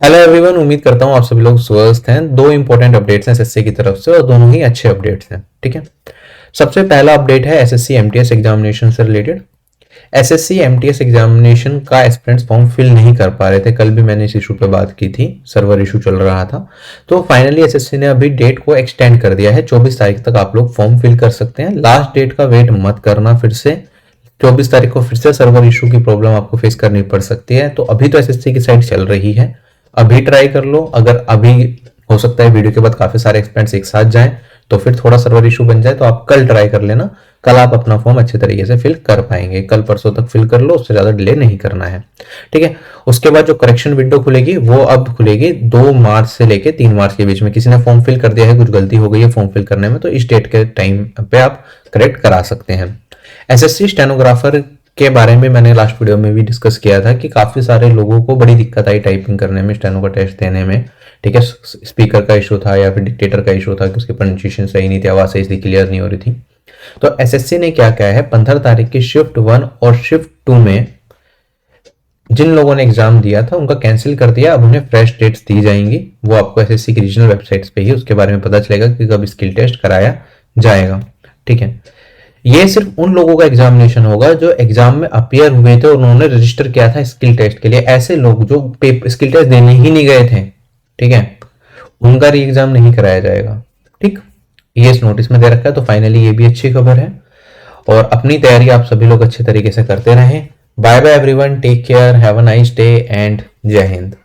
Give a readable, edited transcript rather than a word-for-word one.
Hello everyone, उम्मीद करता हूँ आप सभी लोग स्वस्थ हैं। दो इंपॉर्टेंट अपडेट्स हैं एसएससी की तरफ से और दोनों ही अच्छे अपडेट्स हैं। ठीक है, सबसे पहला अपडेट है एसएससी एमटीएस एग्जामिनेशन से रिलेटेड। एसएससी एमटीएस एग्जामिनेशन का एस्पिरेंट्स फॉर्म फिल नहीं कर पा रहे थे। कल भी मैंने इस इशू पे बात की थी, सर्वर इशू चल रहा था। तो फाइनली एसएससी ने अभी डेट को एक्सटेंड कर दिया है। 24 तारीख तक आप लोग फॉर्म फिल कर सकते हैं। लास्ट डेट का वेट मत करना, फिर से 24 तारीख को फिर से सर्वर इशू की प्रॉब्लम आपको फेस करनी पड़ सकती है। तो अभी तो एसएससी की साइट चल रही है, अभी ट्राई कर लो। अगर अभी हो सकता है वीडियो के बाद काफी सारे एक्सपेंस एक साथ जाएं तो फिर थोड़ा सर्वर इशू बन जाए, तो आप कल ट्राई कर लेना। कल आप अपना फॉर्म अच्छे तरीके से फिल कर पाएंगे। कल परसों तक फिल कर लो, उससे ज्यादा डिले नहीं करना है। ठीक है, उसके बाद जो करेक्शन विंडो खुलेगी वो अब खुलेगी 2 मार्च से लेके 3 मार्च के बीच में। किसी ने फॉर्म फिल कर दिया है, कुछ गलती हो गई है फॉर्म फिल करने में, तो इस डेट के टाइम पे आप करेक्ट करा सकते हैं। एसएससी स्टेनोग्राफर के बारे में मैंने लास्ट वीडियो में भी डिस्कस किया था कि काफी सारे लोगों को बड़ी दिक्कत आई टाइपिंग करने में, स्टेनो का टेस्ट देने में। ठीक है, स्पीकर का इशू था या फिर डिक्टेटर का इशू था कि उसकी प्रोनाउंसिएशन सही नहीं थी, आवाज सही से क्लियर नहीं हो रही थी। तो एसएससी ने क्या किया है, 15 तारीख की शिफ्ट 1 और शिफ्ट 2 में जिन लोगों ने एग्जाम दिया था उनका कैंसिल कर दिया। अब उन्हें फ्रेश डेट्स दी जाएंगी। वो आपको एसएससी की रीजनल वेबसाइट्स पे ही उसके बारे में पता चलेगा कि कब स्किल टेस्ट कराया जाएगा। ठीक है, ये सिर्फ उन लोगों का एग्जामिनेशन होगा जो एग्जाम में अपियर हुए थे और उन्होंने रजिस्टर किया था स्किल टेस्ट के लिए। ऐसे लोग जो स्किल टेस्ट देने ही नहीं गए थे, ठीक है, उनका री एग्जाम नहीं कराया जाएगा। ठीक, ये इस नोटिस में दे रखा है। तो फाइनली ये भी अच्छी खबर है और अपनी तैयारी आप सभी लोग अच्छे तरीके से करते रहें। Bye bye everyone, take care, have a nice day and जय हिंद।